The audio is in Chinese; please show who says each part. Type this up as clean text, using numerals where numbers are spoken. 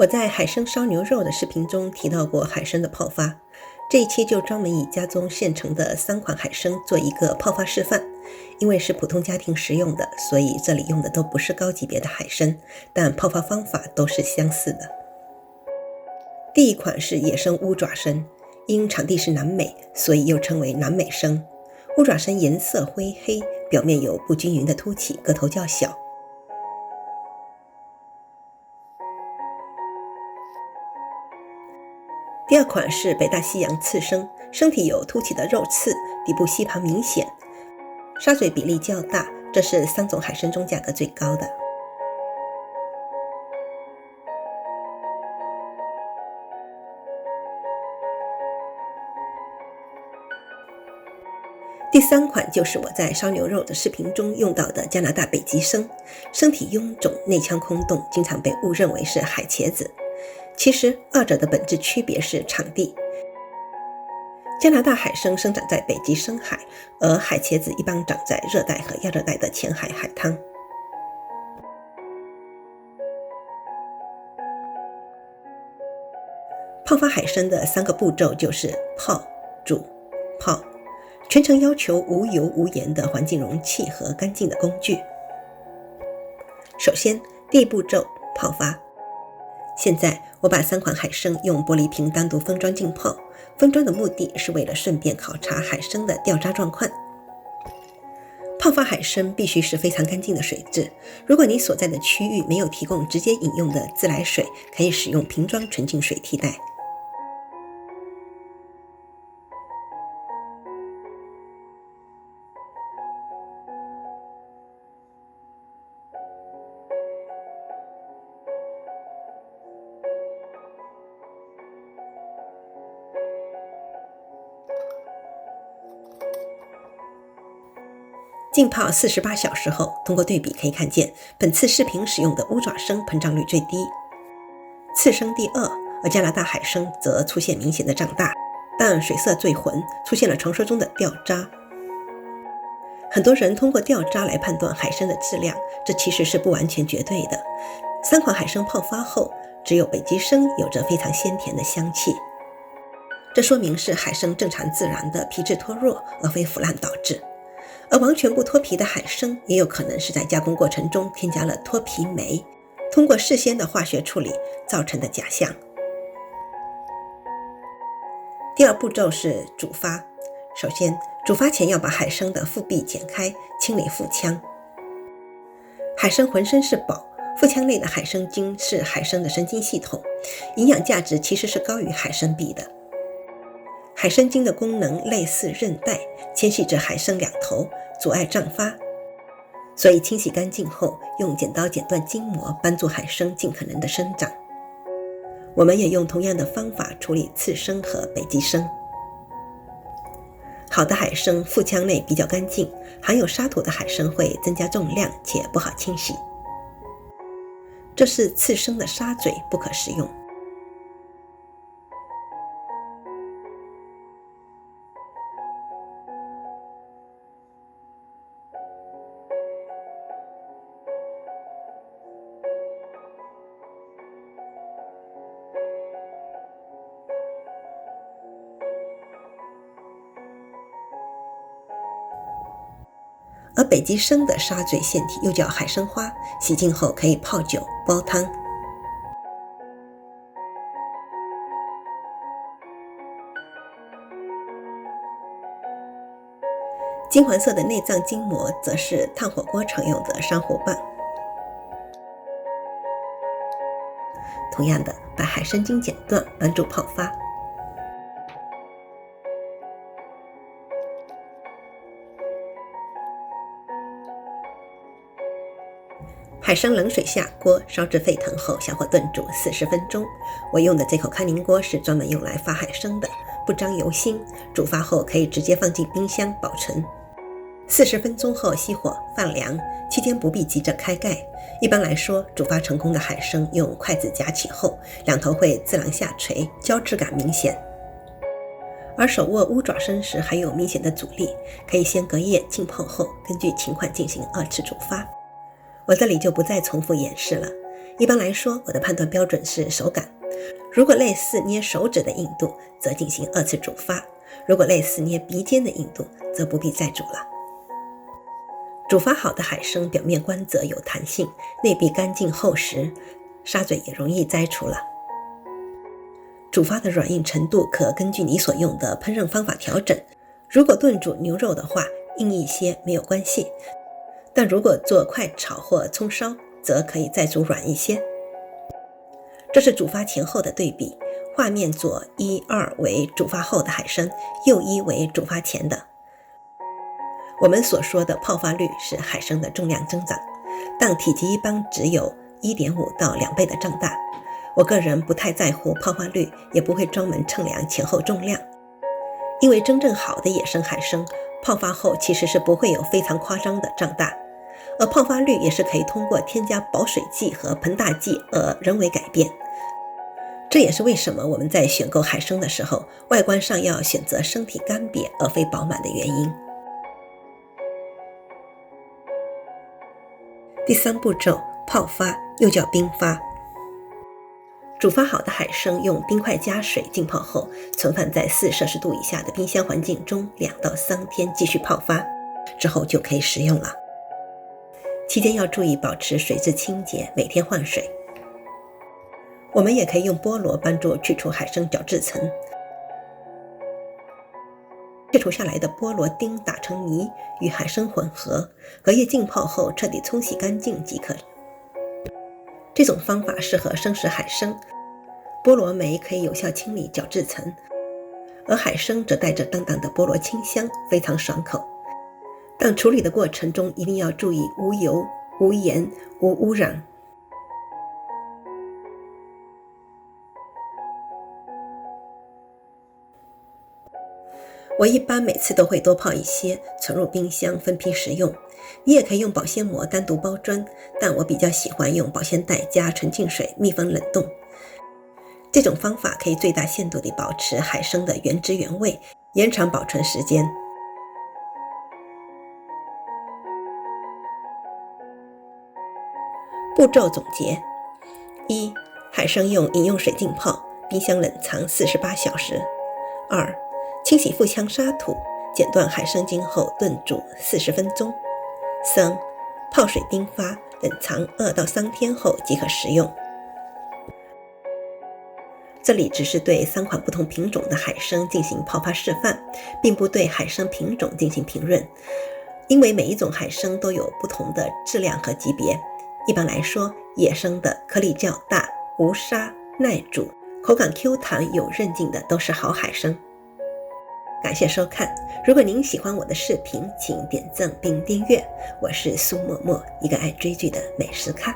Speaker 1: 我在海参烧牛肉的视频中提到过海参的泡发，这一期就专门以家中现成的3款海参做一个泡发示范。因为是普通家庭食用的，所以这里用的都不是高级别的海参，但泡发方法都是相似的。第一款是野生乌爪参，因产地是南美，所以又称为南美参。乌爪参颜色灰黑，表面有不均匀的凸起，个头较小。第二款是北大西洋刺参，身体有凸起的肉刺，底部吸盘明显，沙嘴比例较大，这是3种海参中价格最高的。第3款就是我在烧牛肉的视频中用到的加拿大北极参，身体臃肿，内腔空洞，经常被误认为是海茄子。其实二者的本质区别是产地。加拿大海参生长在北极深海，而海茄子一般长在热带和亚热带的浅海海滩。泡发海参的3个步骤就是泡、煮、泡，全程要求无油无盐的环境容器和干净的工具。首先，第一步骤泡发。现在我把3款海参用玻璃瓶单独分装浸泡，分装的目的是为了顺便考察海参的掉渣状况。泡发海参必须是非常干净的水质，如果你所在的区域没有提供直接饮用的自来水，可以使用瓶装纯净水替代。浸泡48小时后，通过对比可以看见，本次视频使用的乌爪参膨胀率最低，次生第2，而加拿大海参则出现明显的胀大，但水色最浑，出现了传说中的掉渣。很多人通过掉渣来判断海参的质量，这其实是不完全绝对的。3款海参泡发后，只有北极参有着非常鲜甜的香气，这说明是海参正常自然的皮质脱落，而非腐烂导致。而完全不脱皮的海参也有可能是在加工过程中添加了脱皮酶，通过事先的化学处理造成的假象。第2步骤是煮发。首先，煮发前要把海参的腹壁剪开，清理腹腔。海参浑身是宝，腹腔内的海参筋是海参的神经系统，营养价值其实是高于海参壁的。海参筋的功能类似韧带，牵系着海参两头，阻碍胀发。所以清洗干净后，用剪刀剪断筋膜，帮助海参尽可能的生长。我们也用同样的方法处理刺参和北极参。好的海参腹腔内比较干净，含有沙土的海参会增加重量且不好清洗。这是刺参的沙嘴，不可食用。而北极参的沙嘴腺体又叫海参花，洗净后可以泡酒、煲汤。金黄色的内脏筋膜则是炭火锅常用的珊瑚棒。同样的，把海参筋剪断，帮助泡发。海参冷水下锅，烧至沸腾后小火炖煮40分钟。我用的这口康宁锅是专门用来发海参的，不沾油芯，煮发后可以直接放进冰箱保存。40分钟后熄火放凉，期间不必急着开盖。一般来说，煮发成功的海参用筷子夹起后，两头会自然下垂，胶质感明显。而手握乌爪参时还有明显的阻力，可以先隔夜浸泡后，根据情况进行2次煮发。我这里就不再重复演示了，一般来说，我的判断标准是手感。如果类似捏手指的硬度，则进行2次煮发；如果类似捏鼻尖的硬度，则不必再煮了。煮发好的海参表面光泽有弹性，内壁干净厚实，沙嘴也容易摘除了。煮发的软硬程度可根据你所用的烹饪方法调整。如果炖煮牛肉的话，硬一些没有关系，但如果做快炒或葱烧，则可以再煮软一些。这是煮发前后的对比，画面左1、2为煮发后的海参，右1为煮发前的。我们所说的泡发率是海参的重量增长，但体积一般只有 1.5 到2倍的胀大。我个人不太在乎泡发率，也不会专门称量前后重量，因为真正好的野生海参泡发后其实是不会有非常夸张的胀大，而泡发率也是可以通过添加保水剂和膨大剂而人为改变。这也是为什么我们在选购海参的时候，外观上要选择身体干瘪而非饱满的原因。第3步骤，泡发，又叫冰发。煮发好的海参用冰块加水浸泡后，存放在4摄氏度以下的冰箱环境中2到3天继续泡发，之后就可以食用了。期间要注意保持水质清洁，每天换水。我们也可以用菠萝帮助去除海参角质层，去除下来的菠萝丁打成泥，与海参混合，隔夜浸泡后彻底冲洗干净即可。这种方法适合生食海参，菠萝酶可以有效清理角质层，而海参则带着淡淡的菠萝清香，非常爽口。但处理的过程中一定要注意无油、无盐、无污染。我一般每次都会多泡一些，存入冰箱分批食用。你也可以用保鲜膜单独包装，但我比较喜欢用保鲜袋加纯净水密封冷冻。这种方法可以最大限度地保持海参的原汁原味，延长保存时间。步骤总结： 1. 海参用饮用水浸泡，冰箱冷藏48小时。 2. 清洗腹腔沙土，剪断海参筋后炖煮40分钟。 3. 泡水冰发，冷藏2到3天后即可食用。这里只是对3款不同品种的海参进行泡发示范，并不对海参品种进行评论，因为每一种海参都有不同的质量和级别。一般来说，野生的颗粒较大、无沙、耐煮、口感 Q 弹有韧劲的都是好海参。感谢收看，如果您喜欢我的视频，请点赞并订阅。我是苏沫沫，一个爱追剧的美食咖。